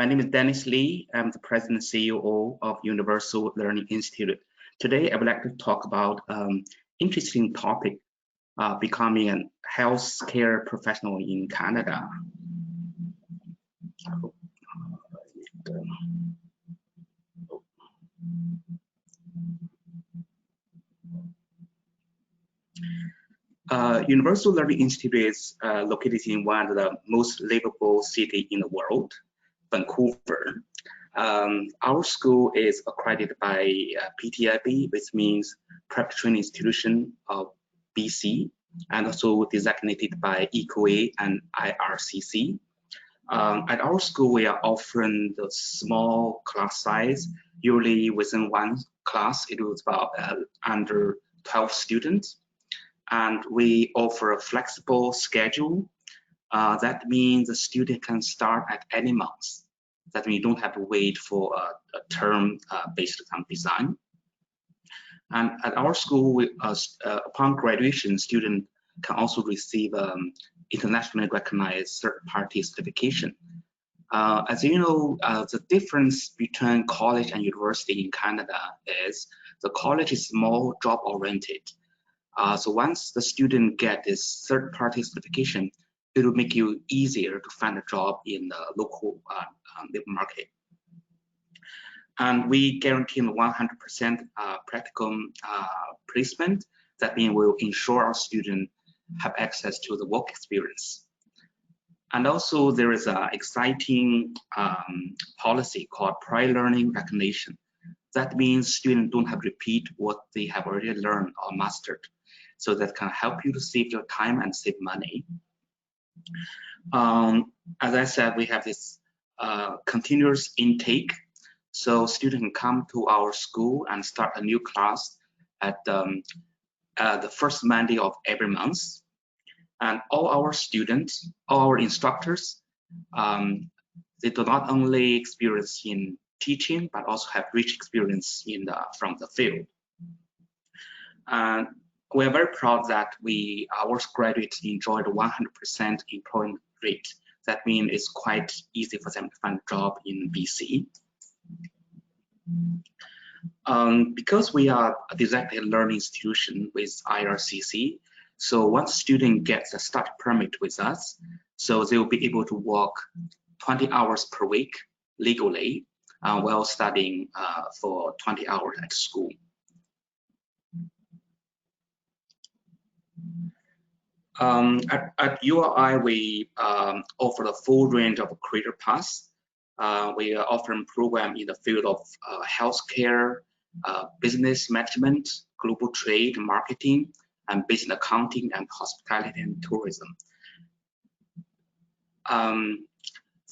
My name is Dennis Lee. I'm the President and CEO of Universal Learning Institute. Today, I would like to talk about interesting topic, becoming a healthcare professional in Canada. Universal Learning Institute is located in one of the most livable cities in the world, Vancouver. Our school is accredited by PTIB, which means Prep Training Institution of BC, and also designated by EQA and IRCC. At our school, we are offering the small class size. Usually within one class, it was about under 12 students. And we offer a flexible schedule. That means the student can start at any month. That means you don't have to wait for a term based on design. And at our school, upon graduation, students can also receive internationally recognized third-party certification. As you know, the difference between college and university in Canada is the college is more job-oriented. So once the student get this third-party certification, it will make you easier to find a job in the local labor market. And we guarantee 100% practical placement. That means we'll ensure our students have access to the work experience. And also there is an exciting policy called prior learning recognition. That means students don't have to repeat what they have already learned or mastered. So that can help you to save your time and save money. As I said, we have this continuous intake. So students can come to our school and start a new class at the first Monday of every month. And all our students, all our instructors, they do not only experience in teaching, but also have rich experience from the field. And we are very proud that our graduates enjoyed 100% employment rate. That means it's quite easy for them to find a job in BC. Because we are a designated learning institution with IRCC, so once student gets a start permit with us, so they will be able to work 20 hours per week legally while studying for 20 hours at school. At URI, we offer a full range of career paths. We are offering programs in the field of healthcare, business management, global trade, marketing, and business accounting, and hospitality and tourism.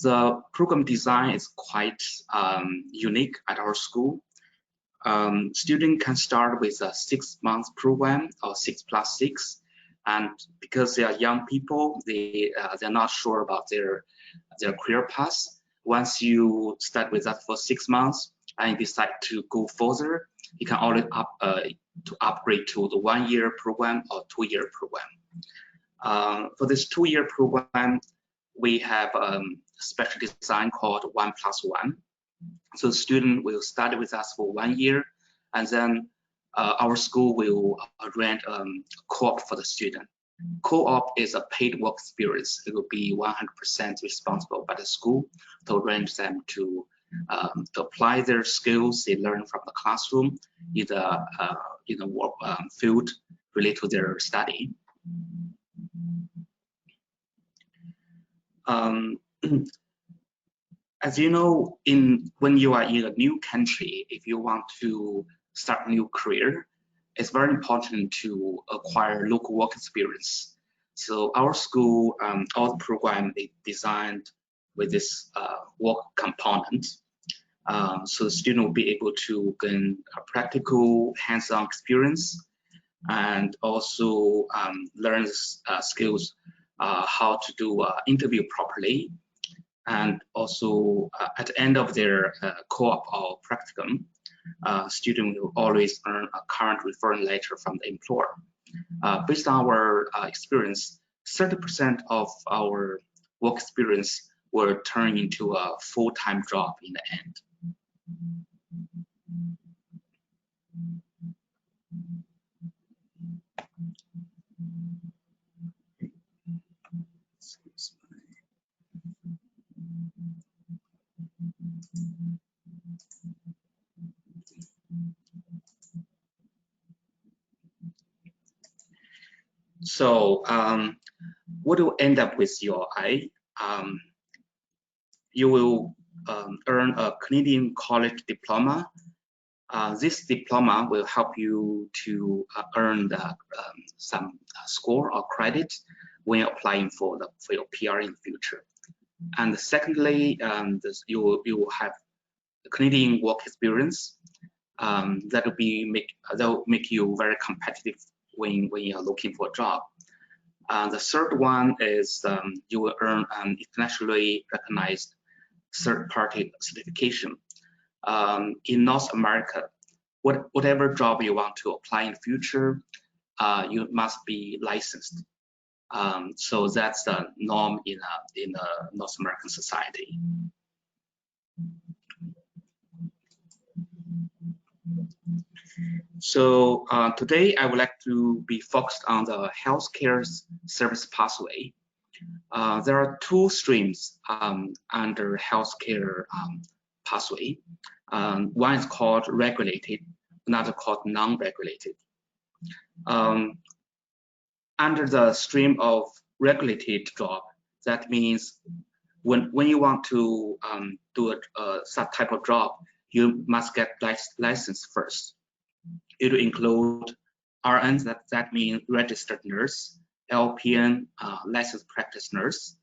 The program design is quite unique at our school. Students can start with a 6-month program or 6+6. And because they are young people, they're not sure about their career path. Once you start with that for 6 months and decide to go further, you can always upgrade to the 1-year program or 2-year program. For this 2-year program, we have a special design called 1+1. So the student will study with us for 1 year, and then our school will arrange a co-op for the student. Co-op is a paid work experience. It will be 100% responsible by the school to arrange them to apply their skills they learn from the classroom, either in the work field related to their study. As you know, when you are in a new country, if you want to start a new career, it's very important to acquire local work experience. So our school, all the program is designed with this work component. So the student will be able to gain a practical hands-on experience and also learn skills how to do interview properly. And also at the end of their co-op or practicum, student will always earn a current referral letter from the employer. Based on our experience, 30% of our work experience will turn into a full-time job in the end. So what will end up with your eye? You will earn a Canadian College Diploma. This diploma will help you to earn some score or credit when you're applying for your PR in the future. And secondly, you will have the Canadian work experience that will make you very competitive when you're looking for a job. The third one is you will earn an internationally recognized third-party certification. In North America, whatever job you want to apply in the future, you must be licensed. So that's the norm in the North American society. So today I would like to be focused on the healthcare service pathway. There are two streams under healthcare pathway. One is called regulated, another called non-regulated. Under the stream of regulated job, that means when you want to do some type of job, you must get license first. It will include RN, that means registered nurse, LPN, licensed practice nurse,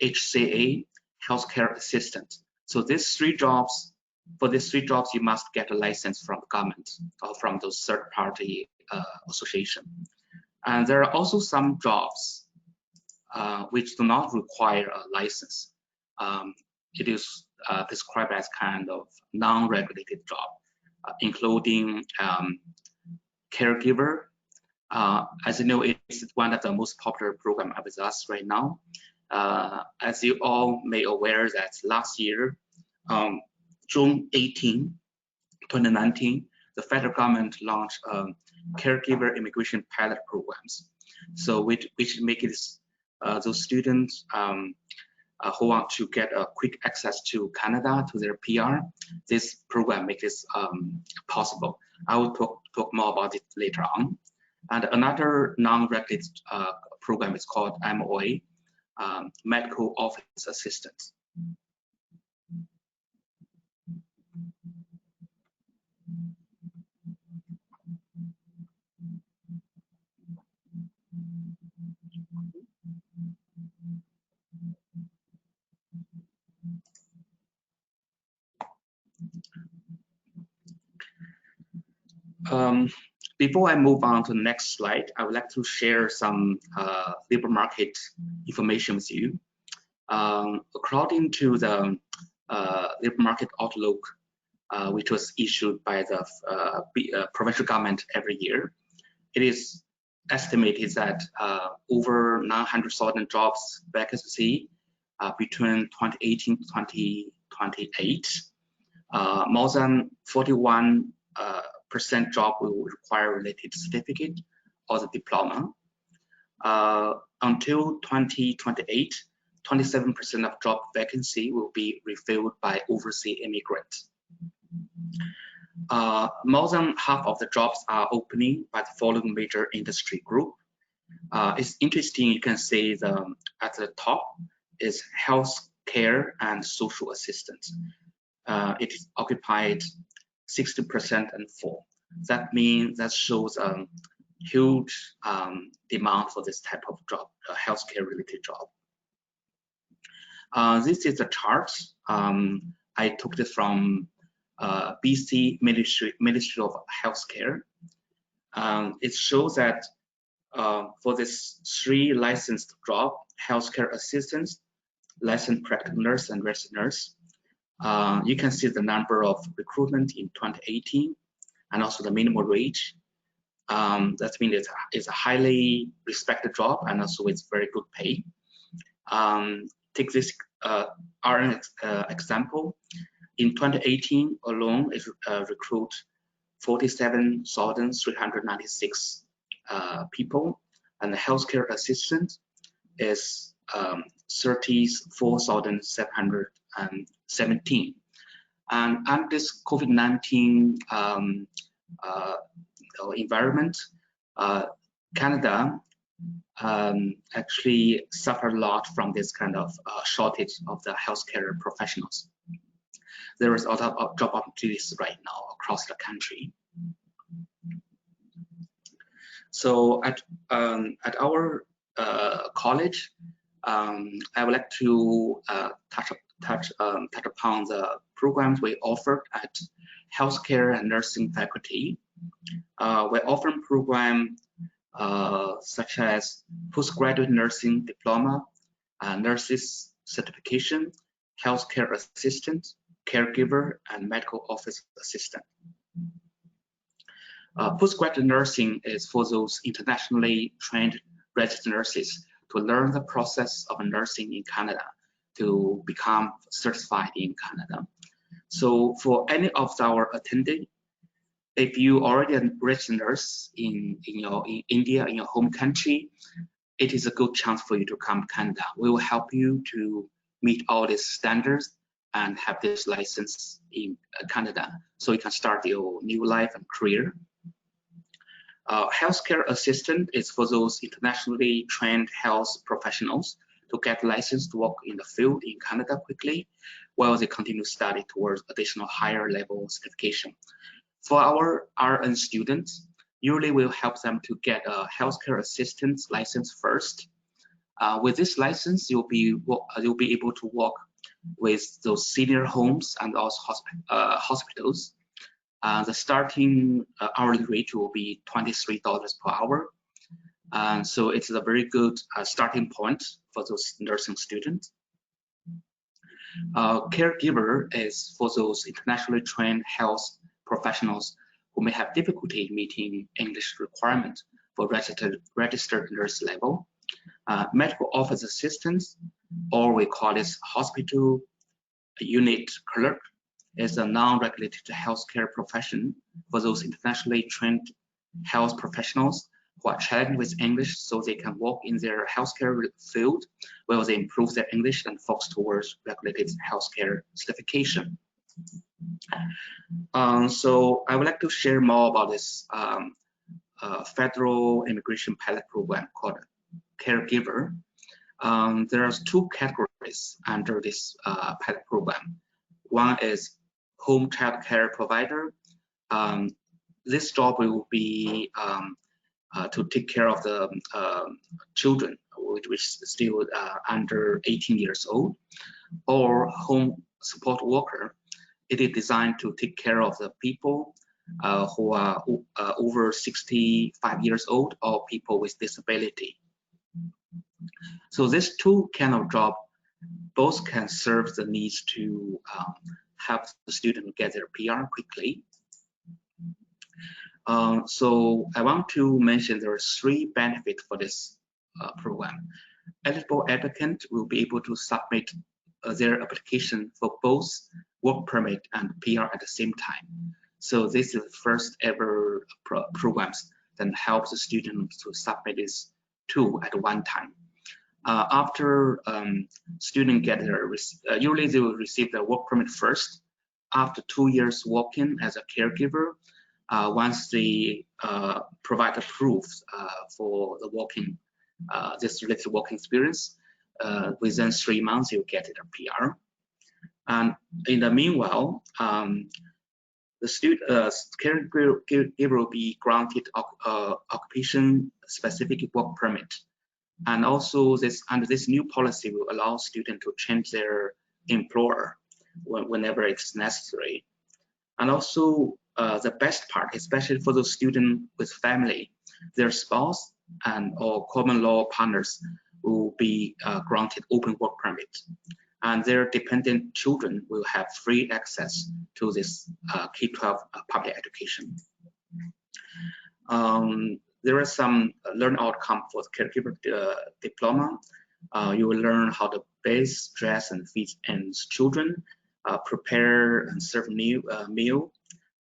HCA, healthcare assistant. So these three jobs, for these three jobs, you must get a license from the government or from those third-party association. And there are also some jobs which do not require a license. It is described as kind of non-regulated job, including caregiver. As you know, it's one of the most popular program with us right now. As you all may aware that last year, June 18, 2019, the federal government launched caregiver immigration pilot programs. So which make it those students who want to get a quick access to Canada, to their PR, this program makes this possible. I will talk more about it later on. And another non-regulated program is called MOA, Medical Office Assistant. Before I move on to the next slide, I would like to share some labor market information with you. According to the labor market outlook, which was issued by the provincial government every year, it is estimated that over 900,000 jobs vacancy between 2018 to 2028, more than 41% job will require related certificate or the diploma. Until 2028, 27% of job vacancy will be refilled by overseas immigrants. More than half of the jobs are opening by the following major industry group. It's interesting, you can see at the top is healthcare and social assistance. It is occupied 60% and 4%. That means that shows a huge demand for this type of job, healthcare related job. This is a chart. I took this from BC Ministry of Healthcare. It shows that for this 3 licensed job, healthcare assistants, licensed practice nurse, and resident nurse, you can see the number of recruitment in 2018 and also the minimum wage. That means it's a highly respected job and also it's very good pay. Take this are an example. In 2018 alone, it recruited 47,396 people, and the healthcare assistant is 34,717. And under this COVID-19 environment, Canada actually suffered a lot from this kind of shortage of the healthcare professionals. There is a lot of job opportunities right now across the country. So at our college, I would like to touch upon the programs we offer at healthcare and nursing faculty. We offer programs such as postgraduate nursing diploma, nurses certification, healthcare assistant, caregiver, and medical office assistant. Postgraduate nursing is for those internationally trained registered nurses to learn the process of nursing in Canada to become certified in Canada. So for any of our attendees, if you already a registered nurse in India, in your home country, it is a good chance for you to come to Canada. We will help you to meet all these standards and have this license in Canada, so you can start your new life and career. Healthcare assistant is for those internationally trained health professionals to get licensed to work in the field in Canada quickly, while they continue study towards additional higher level certification. For our RN students, usually we'll help them to get a healthcare assistant license first. With this license, you'll be able to work with those senior homes and also hospitals. The starting hourly rate will be $23 per hour. So it's a very good starting point for those nursing students. Caregiver is for those internationally trained health professionals who may have difficulty meeting English requirements for registered nurse level. Medical office assistants, or we call this hospital unit clerk, is a non-regulated healthcare profession for those internationally trained health professionals who are challenged with English so they can work in their healthcare field where they improve their English and focus towards regulated healthcare certification. So I would like to share more about this federal immigration pilot program called Caregiver. There are two categories under this pilot program. One is home child care provider. This job will be to take care of the children which still under 18 years old, or home support worker. It is designed to take care of the people who are over 65 years old or people with disability. So these two kind of job both can serve the needs to help the student get their PR quickly. So I want to mention there are three benefits for this program. Eligible applicant will be able to submit their application for both work permit and PR at the same time. So this is the first ever programs that helps the student to submit this two at one time. After student get their, usually they will receive the work permit first. After 2 years working as a caregiver, once they provide a proof for the working, this related working experience, within 3 months you get it a PR. And in the meanwhile, the caregiver will be granted occupation-specific work permit. And also under this new policy will allow students to change their employer whenever it's necessary. And also the best part, especially for those students with family, their spouse and or common law partners will be granted open work permit. And their dependent children will have free access to this K-12 public education. There are some learning outcomes for the Caregiver Diploma. You will learn how to bathe, dress, and feed children, prepare and serve meal,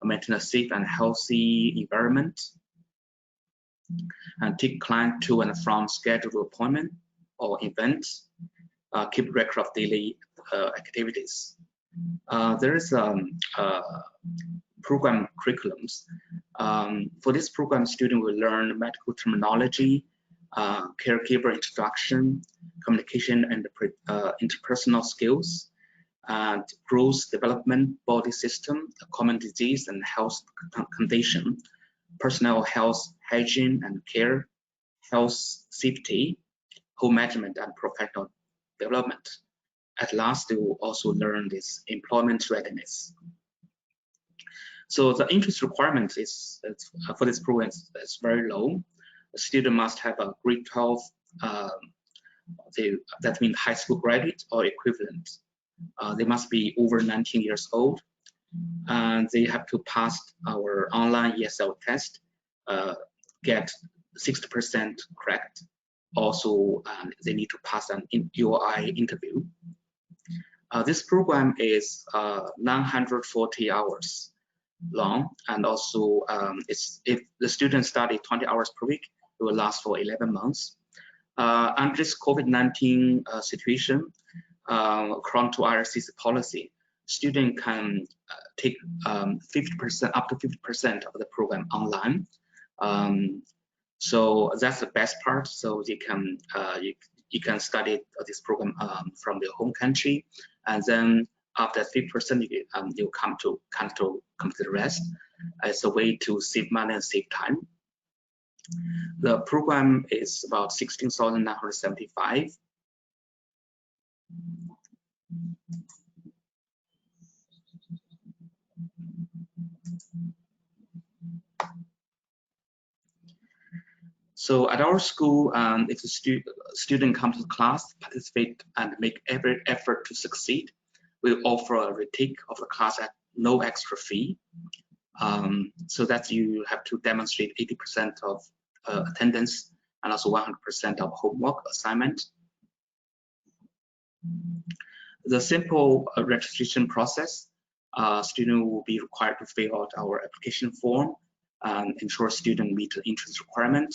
maintain a safe and healthy environment, and take client to and from scheduled appointment or events, keep record of daily activities. There is program curriculums. For this program, students will learn medical terminology, caregiver introduction, communication and interpersonal skills, and growth development, body system, common disease and health condition, personal health, hygiene and care, health safety, home management and professional development. At last, they will also learn this employment readiness. So the interest requirement is for this program is very low. The student must have a grade 12, that means high school graduate or equivalent. They must be over 19 years old, and they have to pass our online ESL test, get 60% correct. Also, they need to pass an UI interview. This program is 940 hours long, and also if the students study 20 hours per week, it will last for 11 months. Under this COVID-19 situation, according to IRC's policy, student can take 50%, up to 50% of the program online. So that's the best part. So you can study this program from your home country, and then after 50%, you come to complete the rest. It's a way to save money and save time. The program is about 16,975. So at our school, if a student comes to class, participate, and make every effort to succeed, we offer a retake of the class at no extra fee. So that you have to demonstrate 80% of attendance and also 100% of homework assignment. The simple registration process, student will be required to fill out our application form and ensure student meet the interest requirement.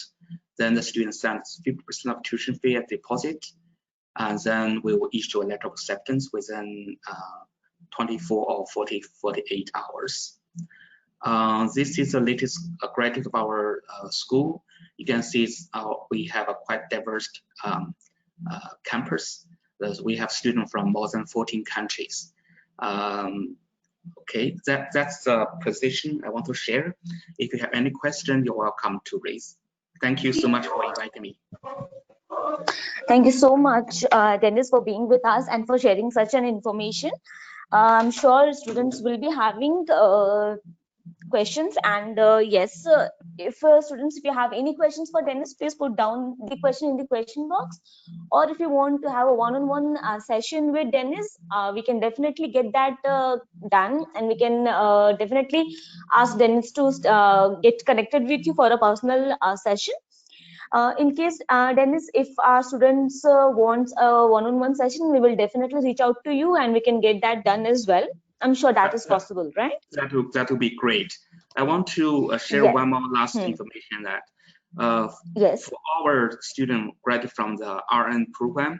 Then the student sends 50% of tuition fee at deposit, and then we will issue a letter of acceptance within 24 or 48 hours. This is the latest graduate of our school. You can see we have a quite diverse campus. We have students from more than 14 countries. Okay, that's the presentation I want to share. If you have any question, you're welcome to raise. Thank you so much for inviting me. Thank you so much, Dennis, for being with us and for sharing such an information. I'm sure students will be having questions, and yes, if students, if you have any questions for Dennis, please put down the question in the question box, or if you want to have a one-on-one session with Dennis, we can definitely get that done, and we can definitely ask Dennis to get connected with you for a personal session. In case, Dennis, if our students want a one-on-one session, we will definitely reach out to you and we can get that done as well. I'm sure that is possible, right? That would be great. I want to share one more last information that yes, for our student graduate from the RN program,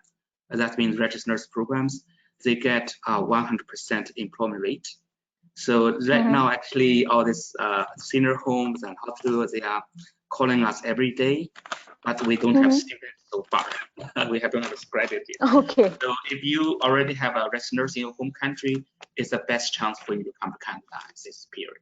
that means registered nurse programs, they get 100% employment rate. So right now, actually, all these senior homes and hospitals, they are calling us every day, but we don't have students so far. We haven't have a graduate yet. Okay. So if you already have a registered nurse in your home country, it's the best chance for you to come to Canada at this period.